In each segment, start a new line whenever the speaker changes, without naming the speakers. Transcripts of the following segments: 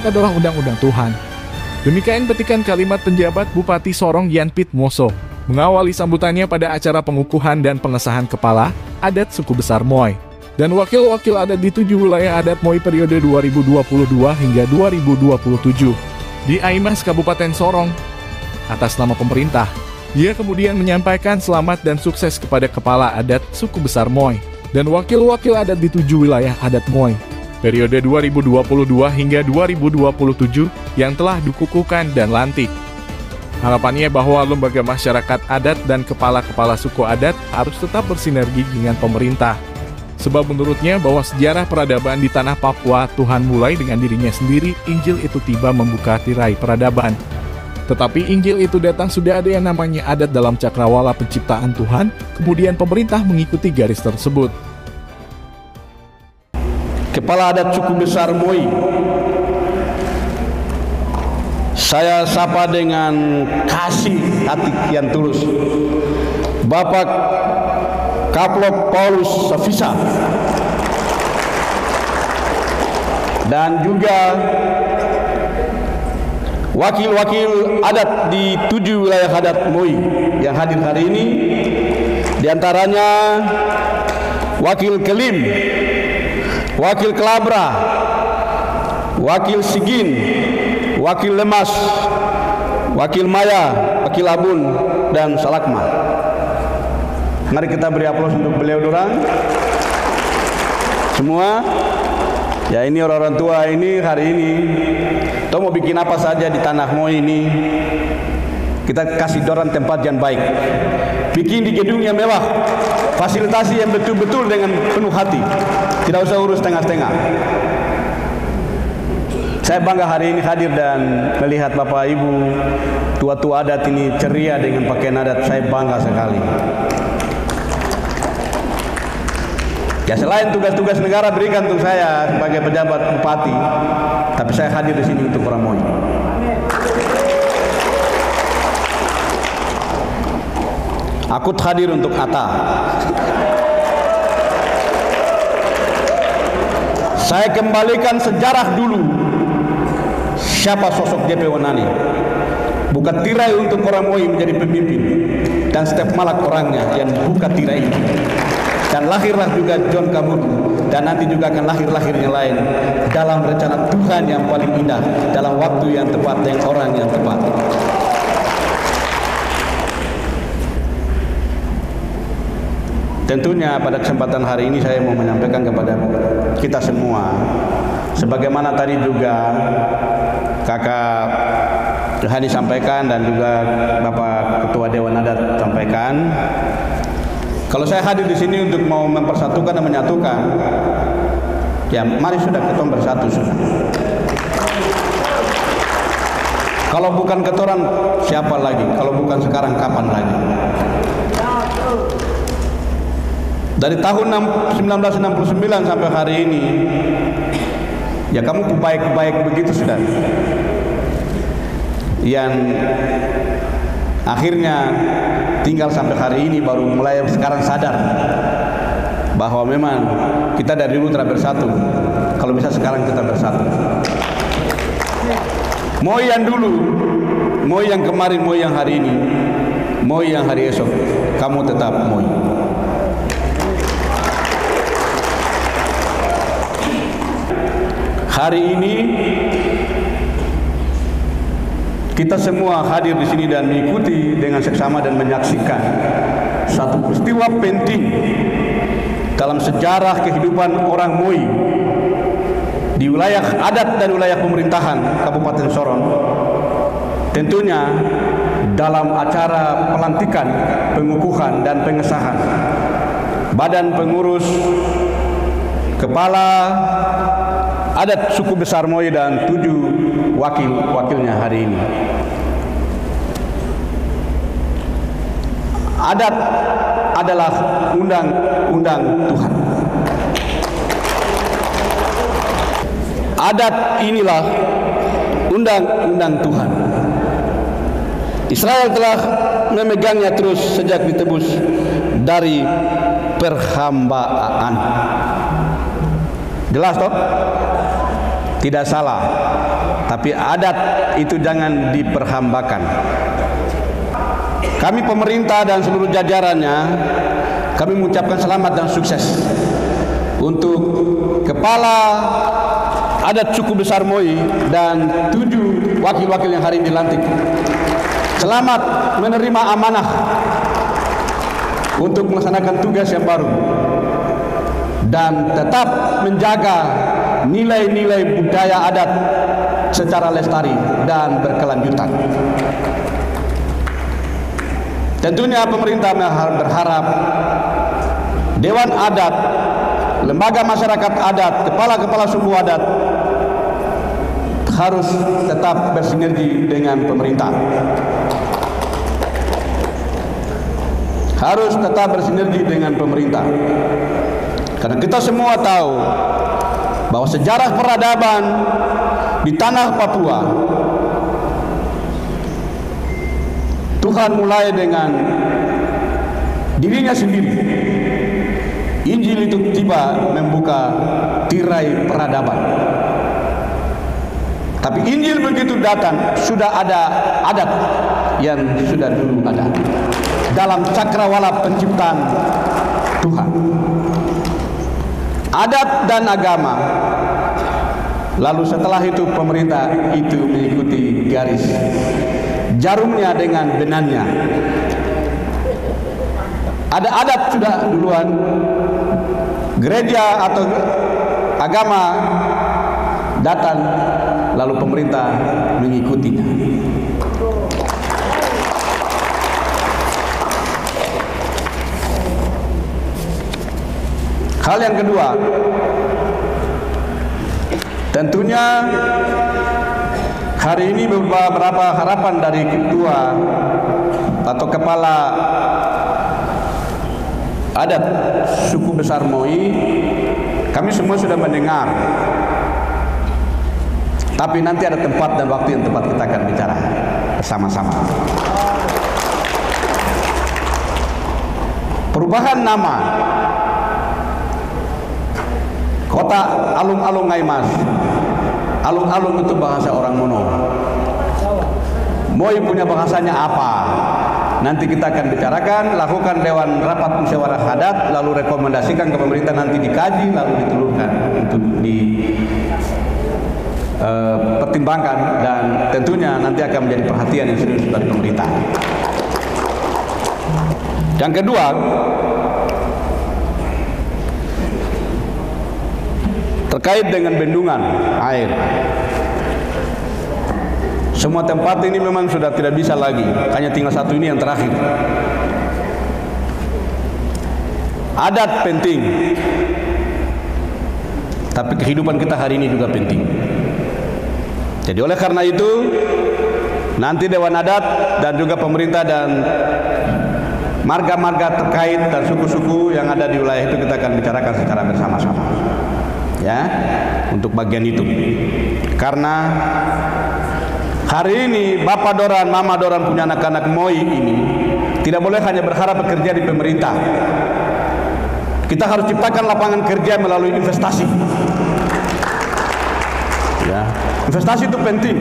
adalah undang-undang Tuhan. Demikian petikan kalimat penjabat Bupati Sorong Yanpit Moso mengawali sambutannya pada acara pengukuhan dan pengesahan kepala adat suku besar Moy dan wakil-wakil adat di 7 wilayah adat Moy periode 2022 hingga 2027 di Aimas Kabupaten Sorong. Atas nama pemerintah, dia kemudian menyampaikan selamat dan sukses kepada kepala adat suku besar Moy dan wakil-wakil adat di 7 wilayah adat Moy periode 2022 hingga 2027 yang telah dikukuhkan dan lantik. Harapannya bahwa lembaga masyarakat adat dan kepala-kepala suku adat harus tetap bersinergi dengan pemerintah. Sebab menurutnya bahwa sejarah peradaban di tanah Papua Tuhan mulai dengan dirinya sendiri. Injil itu tiba membuka tirai peradaban. Tetapi Injil itu datang sudah ada yang namanya adat dalam cakrawala penciptaan Tuhan, kemudian pemerintah mengikuti garis tersebut.
Kepala adat suku besar Moy, saya sapa dengan kasih hati yang tulus Bapak Kaplok Paulus Safisa dan juga wakil-wakil adat di 7 wilayah adat Moy yang hadir hari ini, diantaranya wakil Kelim, wakil Kelabra, wakil Sigin, wakil Lemas, wakil Maya, wakil Abun, dan Salakma. Mari kita beri aplaus untuk beliau dorang semua. Ya, ini orang-orang tua ini hari ini toh mau bikin apa saja di tanah Moy ini, kita kasih dorang tempat yang baik, bikin di gedung yang mewah, fasilitasi yang betul-betul dengan penuh hati, tidak usah urus tengah-tengah. Saya bangga hari ini hadir dan melihat Bapak Ibu tua-tua adat ini ceria dengan pakaian adat. Saya bangga sekali. Ya, selain tugas-tugas negara berikan untuk saya sebagai pejabat bupati, tapi saya hadir di sini untuk orang Moy. Aku hadir untuk Ata. Saya kembalikan sejarah dulu. Siapa sosok JP Wanani? Bukan tirai untuk orang Moy menjadi pemimpin, dan setiap malak orangnya yang buka tirai ini. Dan lahirlah juga John Kabut, dan nanti juga akan lahir-lahirnya lain dalam rencana Tuhan yang paling indah, dalam waktu yang tepat dan orang yang tepat. Tentunya pada kesempatan hari ini saya mau menyampaikan kepada kita semua, sebagaimana tadi juga Kakak Hani sampaikan dan juga Bapak Ketua Dewan Adat sampaikan, kalau saya hadir di sini untuk mau mempersatukan dan menyatukan, ya mari sudah kita bersatu sudah. Kalau bukan ketoran siapa lagi? Kalau bukan sekarang kapan lagi? Dari tahun 1969 sampai hari ini, ya kamu baik-baik begitu sudah. Yang akhirnya tinggal sampai hari ini baru mulai sekarang sadar bahwa memang kita dari dulu telah bersatu. Kalau bisa sekarang kita bersatu. Moy yang dulu, Moy yang kemarin, Moy yang hari ini, Moy yang hari esok, kamu tetap Moy. Hari ini kita semua hadir di sini dan mengikuti dengan seksama dan menyaksikan satu peristiwa penting dalam sejarah kehidupan orang Moy di wilayah adat dan wilayah pemerintahan Kabupaten Sorong. Tentunya dalam acara pelantikan, pengukuhan dan pengesahan Badan Pengurus Kepala Adat Suku Besar Moy dan 7 wakil-wakilnya hari ini. Adat adalah undang-undang Tuhan. Adat inilah undang-undang Tuhan. Israel telah memegangnya terus sejak ditebus dari perhambaan. Jelas toh? Tidak salah. tapi adat itu jangan diperhambakan. Kami pemerintah dan seluruh jajarannya, kami mengucapkan selamat dan sukses untuk Kepala Adat Suku Besar Moi dan 7 wakil-wakil yang hari ini dilantik. Selamat menerima amanah untuk melaksanakan tugas yang baru dan tetap menjaga nilai-nilai budaya adat secara lestari dan berkelanjutan. Tentunya pemerintah berharap Dewan Adat, lembaga masyarakat adat, kepala-kepala suku adat harus tetap bersinergi dengan pemerintah. Harus tetap bersinergi dengan pemerintah. Karena kita semua tahu bahwa sejarah peradaban di tanah Papua, Tuhan mulai dengan dirinya sendiri. Injil itu tiba membuka tirai peradaban. Tapi Injil begitu datang, sudah ada adat yang sudah dulu ada dalam cakrawala penciptaan Tuhan. Adat dan agama. Lalu setelah itu pemerintah itu mengikuti garis jarumnya dengan benangnya. Ada adat sudah duluan, gereja atau agama datang, lalu pemerintah mengikutinya. Hal yang kedua, tentunya hari ini beberapa harapan dari ketua atau kepala adat suku besar Moi, kami semua sudah mendengar. Tapi nanti ada tempat dan waktu yang tepat kita akan bicara bersama-sama. Perubahan nama kota Alung-Alung Ngaimas. Alung-alung itu bahasa orang Mono. Moi punya bahasanya apa? Nanti kita akan bicarakan, lakukan dewan rapat musyawarah adat, lalu rekomendasikan ke pemerintah, nanti dikaji, lalu ditelurkan untuk pertimbangkan, dan tentunya nanti akan menjadi perhatian yang serius dari pemerintah. Yang kedua, terkait dengan bendungan air. Semua tempat ini memang sudah tidak bisa lagi, hanya tinggal satu ini yang terakhir. Adat penting, tapi kehidupan kita hari ini juga penting. Jadi oleh karena itu, nanti Dewan Adat dan juga pemerintah dan marga-marga terkait dan suku-suku yang ada di wilayah itu kita akan bicarakan secara bersama-sama. Ya, untuk bagian itu. Karena hari ini Bapak Doran, Mama Doran punya anak-anak Moi ini tidak boleh hanya berharap bekerja di pemerintah. Kita harus ciptakan lapangan kerja melalui investasi. Ya, investasi itu penting.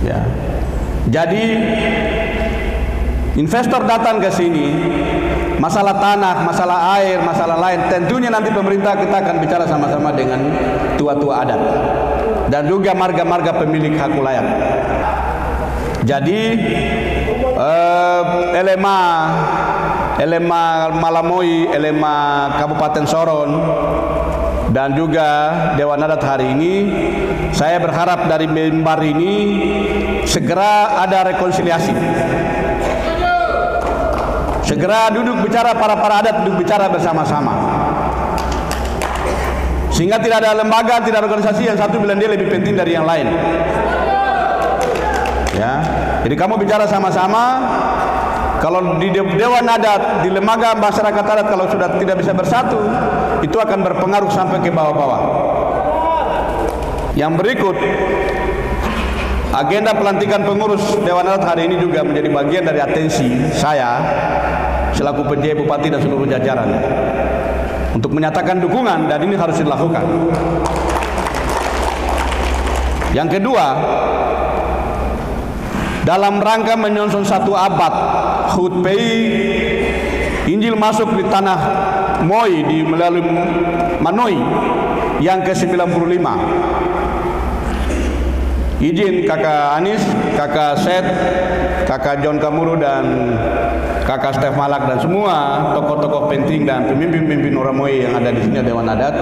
Ya. Jadi investor datang ke sini, masalah tanah, masalah air, masalah lain, tentunya nanti pemerintah kita akan bicara sama-sama dengan tua-tua adat dan juga marga-marga pemilik hak wilayah. Jadi LMA Malamoi, LMA Kabupaten Sorong dan juga Dewan Adat hari ini, saya berharap dari mimbar ini segera ada rekonsiliasi. Segera duduk bicara, para adat duduk bicara bersama-sama, sehingga tidak ada lembaga, tidak ada organisasi yang satu bilang dia lebih penting dari yang lain. Ya, jadi kamu bicara sama-sama. Kalau di Dewan Adat, di lembaga masyarakat adat, kalau sudah tidak bisa bersatu, itu akan berpengaruh sampai ke bawah-bawah. Yang berikut, agenda pelantikan pengurus Dewan Adat hari ini juga menjadi bagian dari atensi saya selaku PJ Bupati dan seluruh jajaran untuk menyatakan dukungan, dan ini harus dilakukan. Yang kedua, dalam rangka menyongsong 1 abad HUT PI, Injil masuk di tanah Moi melalui Manoi yang ke-95. Izin Kakak Anis, Kakak Seth, Kakak John Kamuru dan Kakak Stef Malak dan semua tokoh-tokoh penting dan pemimpin-pemimpin orang Moi yang ada di sini, Dewan Adat,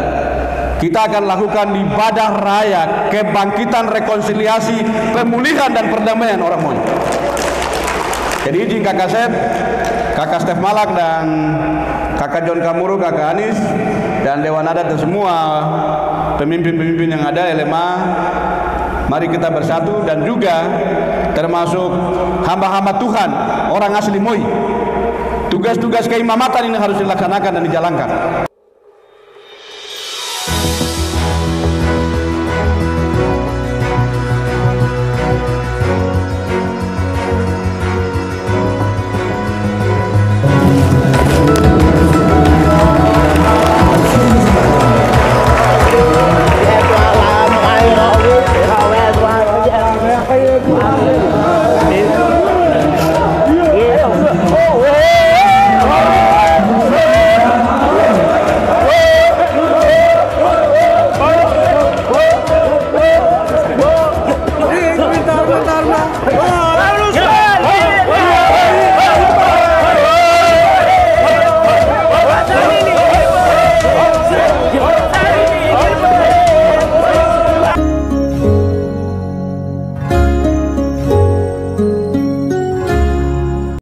kita akan lakukan ibadah raya kebangkitan, rekonsiliasi, pemulihan dan perdamaian orang Moi. Jadi izin Kakak Seth, Kakak Stef Malak dan Kakak John Kamuru, Kakak Anis dan Dewan Adat dan semua pemimpin-pemimpin yang ada LMA, mari kita bersatu, dan juga termasuk hamba-hamba Tuhan, orang asli Moi. Tugas-tugas keimamatan ini harus dilaksanakan dan dijalankan.